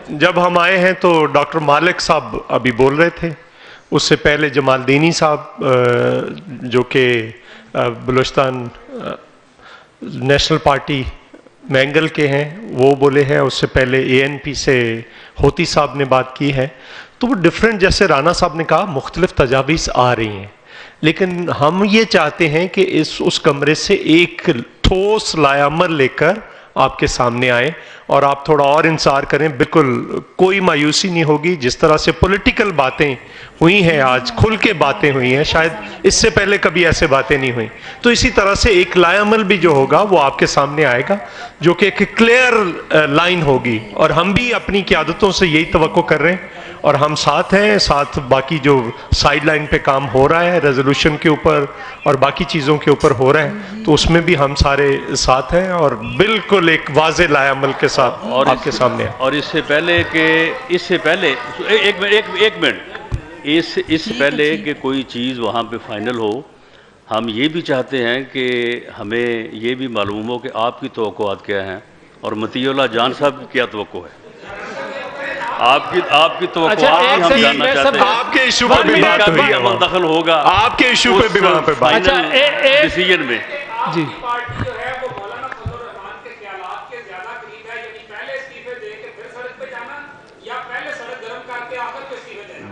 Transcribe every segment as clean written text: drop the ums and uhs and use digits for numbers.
جب ہم آئے ہیں تو ڈاکٹر مالک صاحب ابھی بول رہے تھے، اس سے پہلے جمال دینی صاحب جو کہ بلوچستان نیشنل پارٹی مینگل کے ہیں وہ بولے ہیں، اس سے پہلے اے این پی سے ہوتی صاحب نے بات کی ہے. تو وہ ڈیفرنٹ، جیسے رانا صاحب نے کہا، مختلف تجاویز آ رہی ہیں، لیکن ہم یہ چاہتے ہیں کہ اس کمرے سے ایک ٹھوس لائے عمل لے کر آپ کے سامنے آئیں اور آپ تھوڑا اور انتظار کریں. بالکل کوئی مایوسی نہیں ہوگی. جس طرح سے پولیٹیکل باتیں ہوئی ہیں، آج کھل کے باتیں ہوئی ہیں، شاید اس سے پہلے کبھی ایسے باتیں نہیں ہوئیں، تو اسی طرح سے ایک لائے عمل بھی جو ہوگا وہ آپ کے سامنے آئے گا، جو کہ ایک کلیئر لائن ہوگی. اور ہم بھی اپنی قیادتوں سے یہی توقع کر رہے ہیں، اور ہم ساتھ ہیں. ساتھ باقی جو سائیڈ لائن پہ کام ہو رہا ہے ریزولوشن کے اوپر اور باقی چیزوں کے اوپر ہو رہا ہے، تو اس میں بھی ہم سارے ساتھ ہیں، اور بالکل ایک واضح لائے عمل کے ساتھ آپ کے سامنے ہیں. اور اس سے پہلے ایک منٹ اس سے پہلے کہ کوئی چیز وہاں پہ فائنل ہو، ہم یہ بھی چاہتے ہیں کہ ہمیں یہ بھی معلوم ہو کہ آپ کی توقعات کیا ہیں اور مطیع اللہ جان صاحب کی کیا توقع ہے. آپ کی توقعات بھی ہم جاننا چاہتے ہیں. آپ کے ایشو پہ بھی بات ہوئی ہے، دخل ہوگا آپ کے ایشو پہ بھی وہاں پہ بات فائنل ڈیسیجن میں. جی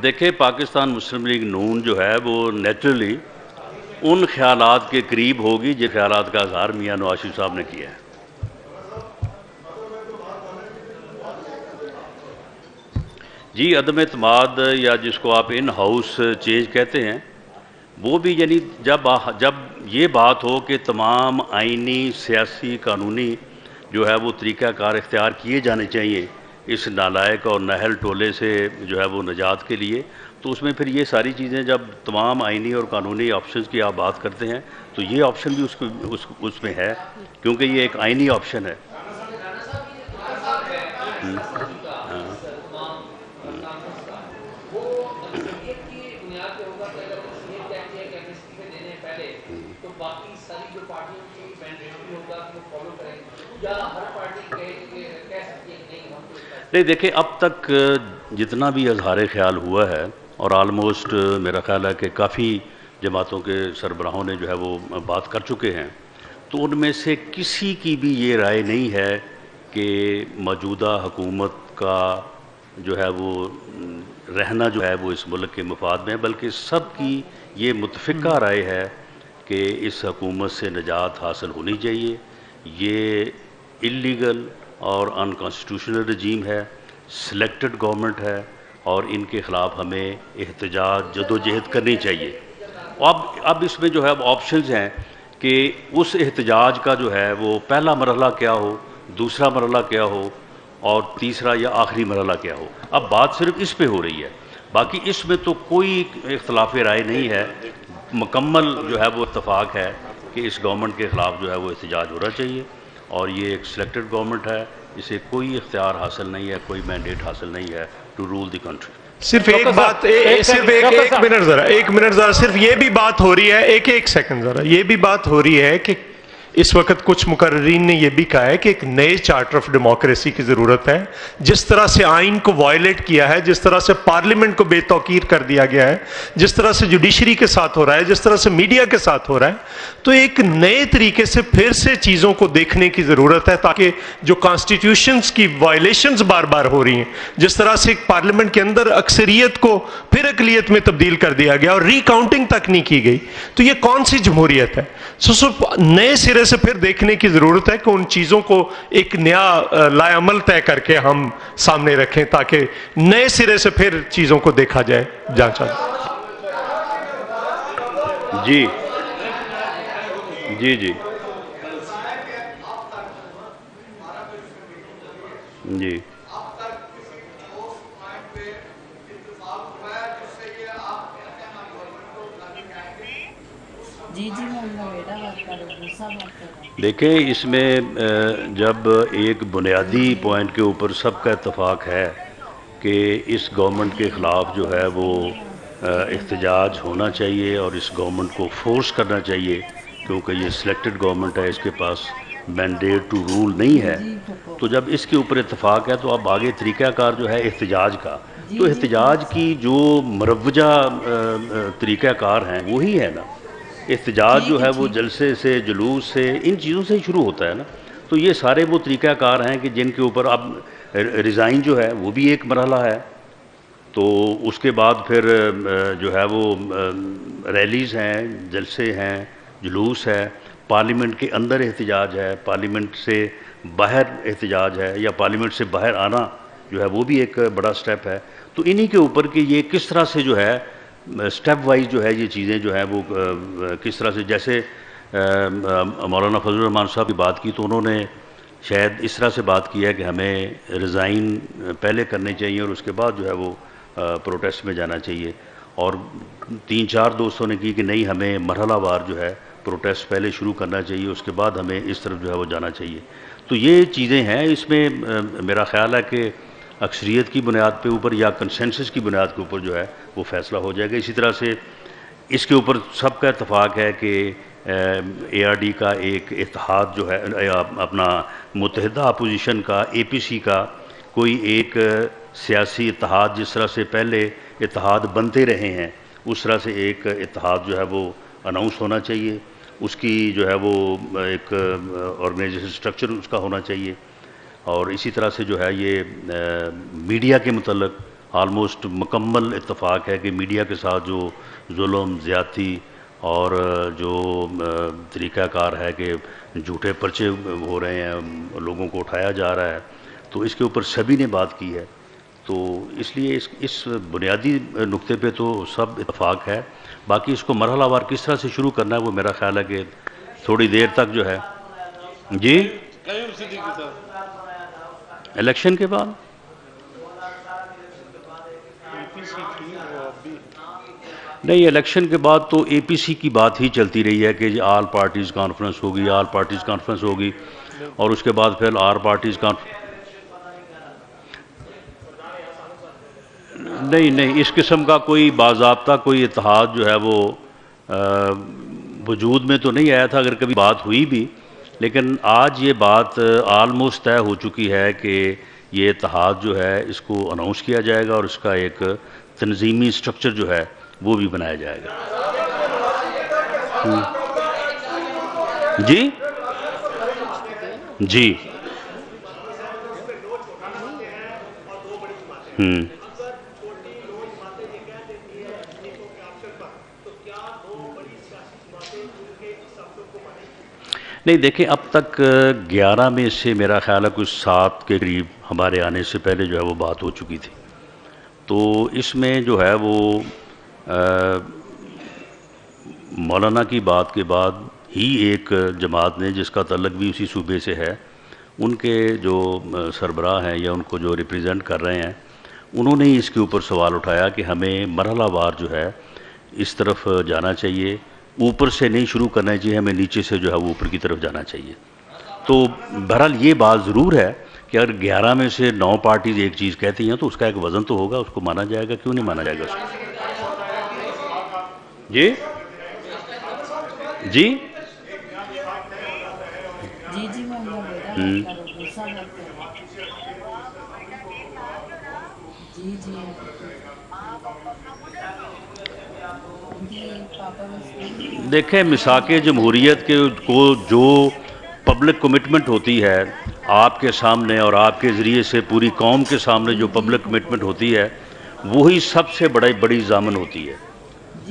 دیکھیں، پاکستان مسلم لیگ نون جو ہے وہ نیچرلی ان خیالات کے قریب ہوگی جو خیالات کا اظہار میاں نواز شریف صاحب نے کیا ہے. جی عدم اعتماد یا جس کو آپ ان ہاؤس چینج کہتے ہیں، وہ بھی یعنی جب یہ بات ہو کہ تمام آئینی، سیاسی، قانونی جو ہے وہ طریقہ کار اختیار کیے جانے چاہیے اس نالائق اور نااہل ٹولے سے جو ہے وہ نجات کے لیے، تو اس میں پھر یہ ساری چیزیں جب تمام آئینی اور قانونی آپشنز کی آپ بات کرتے ہیں تو یہ آپشن بھی اس میں ہے، کیونکہ یہ ایک آئینی آپشن ہے. نہیں دیکھیں، اب تک جتنا بھی اظہار خیال ہوا ہے اور آلموسٹ میرا خیال ہے کہ کافی جماعتوں کے سربراہوں نے جو ہے وہ بات کر چکے ہیں، تو ان میں سے کسی کی بھی یہ رائے نہیں ہے کہ موجودہ حکومت کا جو ہے وہ رہنا جو ہے وہ اس ملک کے مفاد میں ہے، بلکہ سب کی یہ متفقہ رائے ہے کہ اس حکومت سے نجات حاصل ہونی چاہیے. یہ اللیگل اور انکانسٹیٹیوشنل رجیم ہے، سلیکٹڈ گورنمنٹ ہے، اور ان کے خلاف ہمیں احتجاج جدوجہد کرنی چاہیے. اب اس میں جو ہے آپشنز ہیں کہ اس احتجاج کا جو ہے وہ پہلا مرحلہ کیا ہو، دوسرا مرحلہ کیا ہو، اور تیسرا یا آخری مرحلہ کیا ہو. اب بات صرف اس پہ ہو رہی ہے، باقی اس میں تو کوئی اختلاف رائے نہیں ہے. مکمل جو ہے وہ اتفاق ہے کہ اس گورنمنٹ کے خلاف جو ہے وہ احتجاج ہونا چاہیے، اور یہ ایک سلیکٹڈ گورنمنٹ ہے، اسے کوئی اختیار حاصل نہیں ہے، کوئی مینڈیٹ حاصل نہیں ہے ٹو رول دی کنٹری. صرف ایک بات، صرف ایک منٹ ذرا صرف یہ بھی بات ہو رہی ہے، ایک سیکنڈ ذرا، یہ بھی بات ہو رہی ہے کہ اس وقت کچھ مقررین نے یہ بھی کہا ہے کہ ایک نئے چارٹر آف ڈیموکریسی کی ضرورت ہے. جس طرح سے آئین کو وائلیٹ کیا ہے، جس طرح سے پارلیمنٹ کو بے توقیر کر دیا گیا ہے، جس طرح سے جوڈیشری کے ساتھ ہو رہا ہے، جس طرح سے میڈیا کے ساتھ ہو رہا ہے، تو ایک نئے طریقے سے پھر سے چیزوں کو دیکھنے کی ضرورت ہے، تاکہ جو کانسٹیٹیوشنز کی وائلیشنز بار بار ہو رہی ہیں، جس طرح سے پارلیمنٹ کے اندر اکثریت کو پھر اقلیت میں تبدیل کر دیا گیا اور ری کاؤنٹنگ تک نہیں کی گئی، تو یہ کون سی جمہوریت ہے؟ نئے سرے سے پھر دیکھنے کی ضرورت ہے کہ ان چیزوں کو ایک نیا لائے عمل طے کر کے ہم سامنے رکھیں، تاکہ نئے سرے سے پھر چیزوں کو دیکھا جائے، جانچا جائے. جی جی جی جی دیکھیں، اس میں جب ایک بنیادی پوائنٹ کے اوپر سب کا اتفاق ہے کہ اس گورنمنٹ کے خلاف جو ہے وہ احتجاج ہونا چاہیے اور اس گورنمنٹ کو فورس کرنا چاہیے، کیونکہ یہ سلیکٹڈ گورنمنٹ ہے، اس کے پاس مینڈیٹ ٹو رول نہیں ہے، تو جب اس کے اوپر اتفاق ہے تو اب آگے طریقہ کار جو ہے احتجاج کا، تو احتجاج کی جو مروجہ طریقہ کار ہیں وہی ہے نا. احتجاج جو ہے وہ جلسے سے، جلوس سے، ان چیزوں سے ہی شروع ہوتا ہے نا. تو یہ سارے وہ طریقہ کار ہیں کہ جن کے اوپر اب ریزائن جو ہے وہ بھی ایک مرحلہ ہے. تو اس کے بعد پھر جو ہے وہ ریلیز ہیں، جلسے ہیں، جلوس ہے، پارلیمنٹ کے اندر احتجاج ہے، پارلیمنٹ سے باہر احتجاج ہے، یا پارلیمنٹ سے باہر آنا جو ہے وہ بھی ایک بڑا سٹیپ ہے. تو انہی کے اوپر کہ یہ کس طرح سے جو ہے سٹیپ وائز جو ہے یہ چیزیں جو ہیں وہ کس طرح سے، جیسے مولانا فضل الرحمان صاحب کی بات کی تو انہوں نے شاید اس طرح سے بات کی ہے کہ ہمیں ریزائن پہلے کرنے چاہیے اور اس کے بعد جو ہے وہ پروٹیسٹ میں جانا چاہیے. اور 3-4 دوستوں نے کی کہ نہیں، ہمیں مرحلہ وار جو ہے پروٹیسٹ پہلے شروع کرنا چاہیے، اس کے بعد ہمیں اس طرف جو ہے وہ جانا چاہیے. تو یہ چیزیں ہیں. اس میں میرا خیال ہے کہ اکثریت کی بنیاد پہ اوپر یا کنسنسس کی بنیاد کے اوپر جو ہے وہ فیصلہ ہو جائے گا. اسی طرح سے اس کے اوپر سب کا اتفاق ہے کہ اے آر ڈی کا ایک اتحاد جو ہے، اپنا متحدہ اپوزیشن کا، اے پی سی کا کوئی ایک سیاسی اتحاد، جس طرح سے پہلے اتحاد بنتے رہے ہیں اس طرح سے ایک اتحاد جو ہے وہ اناؤنس ہونا چاہیے. اس کی جو ہے وہ ایک آرگنائزیشن سٹرکچر اس کا ہونا چاہیے. اور اسی طرح سے جو ہے یہ میڈیا کے متعلق آلموسٹ مکمل اتفاق ہے کہ میڈیا کے ساتھ جو ظلم، زیادتی اور جو طریقہ کار ہے کہ جھوٹے پرچے ہو رہے ہیں، لوگوں کو اٹھایا جا رہا ہے، تو اس کے اوپر سبھی نے بات کی ہے. تو اس لیے اس بنیادی نقطے پہ تو سب اتفاق ہے. باقی اس کو مرحلہ وار کس طرح سے شروع کرنا ہے وہ میرا خیال ہے کہ تھوڑی دیر تک جو ہے. جی الیکشن کے بعد نہیں، الیکشن کے بعد تو اے پی سی کی بات ہی چلتی رہی ہے کہ آل پارٹیز کانفرنس ہوگی، آل پارٹیز کانفرنس ہوگی، اور اس کے بعد پھر آر پارٹیز کانفرنس. نہیں، اس قسم کا کوئی باضابطہ کوئی اتحاد جو ہے وہ وجود میں تو نہیں آیا تھا. اگر کبھی بات ہوئی بھی، لیکن آج یہ بات آلموسٹ طے ہو چکی ہے کہ یہ اتحاد جو ہے اس کو اناؤنس کیا جائے گا اور اس کا ایک تنظیمی سٹرکچر جو ہے وہ بھی بنایا جائے گا. جی جی نہیں، دیکھیں اب تک 11 میں سے میرا خیال ہے کچھ 7 کے قریب ہمارے آنے سے پہلے جو ہے وہ بات ہو چکی تھی. تو اس میں جو ہے وہ مولانا کی بات کے بعد ہی ایک جماعت نے، جس کا تعلق بھی اسی صوبے سے ہے، ان کے جو سربراہ ہیں یا ان کو جو ریپریزنٹ کر رہے ہیں، انہوں نے اس کے اوپر سوال اٹھایا کہ ہمیں مرحلہ وار جو ہے اس طرف جانا چاہیے، اوپر سے نہیں شروع کرنا چاہیے، ہمیں نیچے سے جو ہے وہ اوپر کی طرف جانا چاہیے. تو بہرحال یہ بات ضرور ہے کہ اگر 11 میں سے 9 پارٹیز ایک چیز کہتی ہیں تو اس کا ایک وزن تو ہوگا، اس کو مانا جائے گا. کیوں نہیں مانا جائے گا اس کو؟ جی جی دیکھیں، مساق جمہوریت کے کو جو پبلک کمٹمنٹ ہوتی ہے آپ کے سامنے اور آپ کے ذریعے سے پوری قوم کے سامنے، جو پبلک کمٹمنٹ ہوتی ہے وہی سب سے بڑی ضامن ہوتی ہے.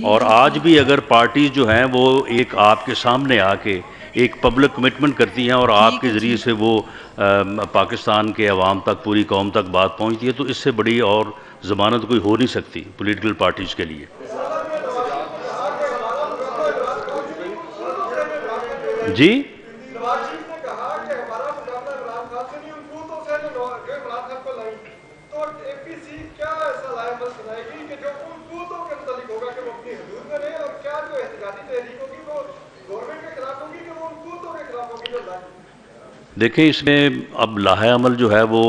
اور آج بھی اگر پارٹیز جو ہیں وہ ایک آپ کے سامنے آ کے ایک پبلک کمٹمنٹ کرتی ہیں اور آپ کے ذریعے سے وہ پاکستان کے عوام تک، پوری قوم تک بات پہنچتی ہے، تو اس سے بڑی اور ضمانت کوئی ہو نہیں سکتی پولیٹیکل پارٹیز کے لیے. جی دیکھیں، اس میں اب لاحہ عمل جو ہے وہ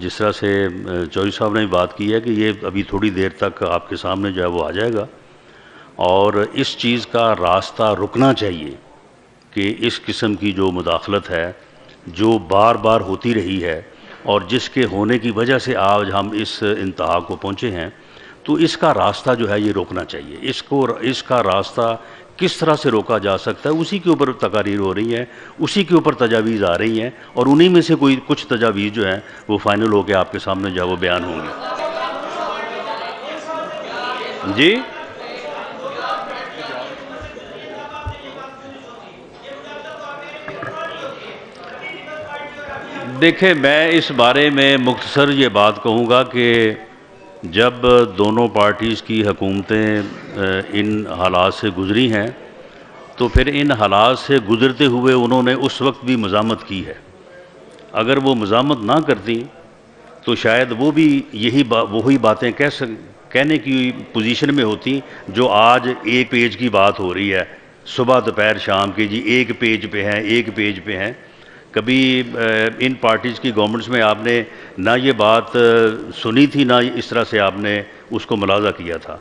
جس طرح سے چودھری صاحب نے بات کی ہے کہ یہ ابھی تھوڑی دیر تک آپ کے سامنے جو ہے وہ آ جائے گا، اور اس چیز کا راستہ رکنا چاہیے کہ اس قسم کی جو مداخلت ہے جو بار بار ہوتی رہی ہے اور جس کے ہونے کی وجہ سے آج ہم اس انتہا کو پہنچے ہیں، تو اس کا راستہ جو ہے یہ روکنا چاہیے. اس کا راستہ کس طرح سے روکا جا سکتا ہے، اسی کے اوپر تقاریر ہو رہی ہیں، اسی کے اوپر تجاویز آ رہی ہیں، اور انہی میں سے کچھ تجاویز جو ہیں وہ فائنل ہو کے آپ کے سامنے جو ہے وہ بیان ہوں گی. جی دیکھیں، میں اس بارے میں مختصر یہ بات کہوں گا کہ جب دونوں پارٹیز کی حکومتیں ان حالات سے گزری ہیں تو پھر ان حالات سے گزرتے ہوئے انہوں نے اس وقت بھی مزاحمت کی ہے. اگر وہ مزاحمت نہ کرتی تو شاید وہ بھی وہی باتیں کہنے کی پوزیشن میں ہوتی جو آج ایک پیج کی بات ہو رہی ہے، صبح دوپہر شام کی، جی ایک پیج پہ ہیں. کبھی ان پارٹیز کی گورنمنٹس میں آپ نے نہ یہ بات سنی تھی، نہ اس طرح سے آپ نے اس کو ملاحظہ کیا تھا.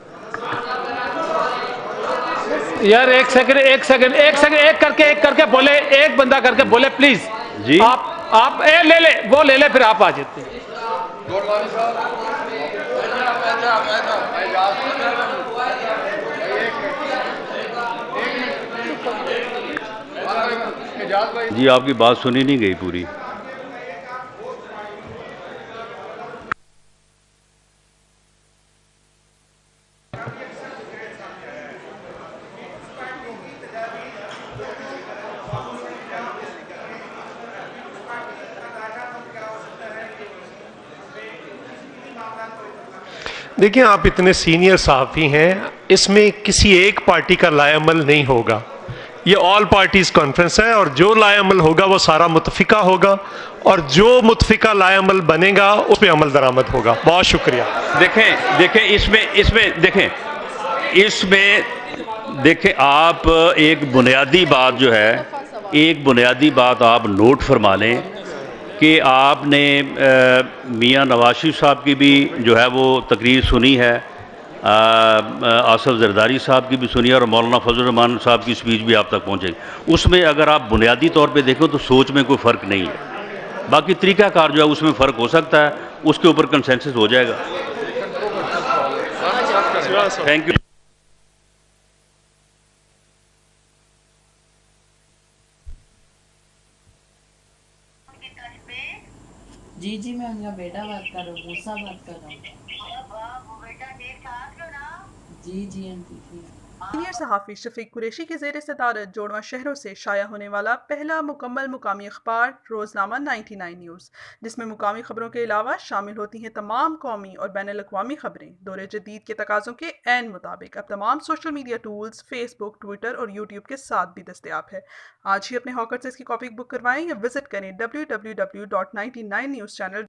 یار ایک سیکنڈ ایک کر کے بولے، ایک بندہ کر کے بولے پلیز. جی آپ لے لے، وہ لے لے، پھر آپ آ جاتے ہیں. جی آپ کی بات سنی نہیں گئی پوری. دیکھیں، آپ اتنے سینئر صحافی ہیں، اس میں کسی ایک پارٹی کا لائے عمل نہیں ہوگا. یہ آل پارٹیز کانفرنس ہے، اور جو لائے عمل ہوگا وہ سارا متفقہ ہوگا، اور جو متفقہ لائے عمل بنے گا اس پہ عمل درآمد ہوگا. بہت شکریہ. دیکھیں اس میں دیکھیں آپ ایک بنیادی بات جو ہے، ایک بنیادی بات آپ نوٹ فرما لیں کہ آپ نے میاں نواز شریف صاحب کی بھی جو ہے وہ تقریر سنی ہے، آصف زرداری صاحب کی بھی سنی ہے، اور مولانا فضل الرحمان صاحب کی سپیچ بھی آپ تک پہنچے گی. اس میں اگر آپ بنیادی طور پہ دیکھیں تو سوچ میں کوئی فرق نہیں ہے. باقی طریقہ کار جو ہے اس میں فرق ہو سکتا ہے، اس کے اوپر کنسنسس ہو جائے گا. Thank you. جی میں ان کا بیٹا بات کر رہا ہوں، موسیٰ بات کر رہا ہوں. جی آنٹی ٹھیک. سینئر صحافی شفیق قریشی کی زیر صدارت جوڑواں شہروں سے شائع ہونے والا پہلا مکمل مقامی اخبار روزنامہ 99 نیوز، جس میں مقامی خبروں کے علاوہ شامل ہوتی ہیں تمام قومی اور بین الاقوامی خبریں. دور جدید کے تقاضوں کے عین مطابق اب تمام سوشل میڈیا ٹولز فیس بک، ٹویٹر اور یوٹیوب کے ساتھ بھی دستیاب ہے. آج ہی اپنے ہاکر سے اس کی کاپی بک کروائیں یا وزٹ کریں www.99news channel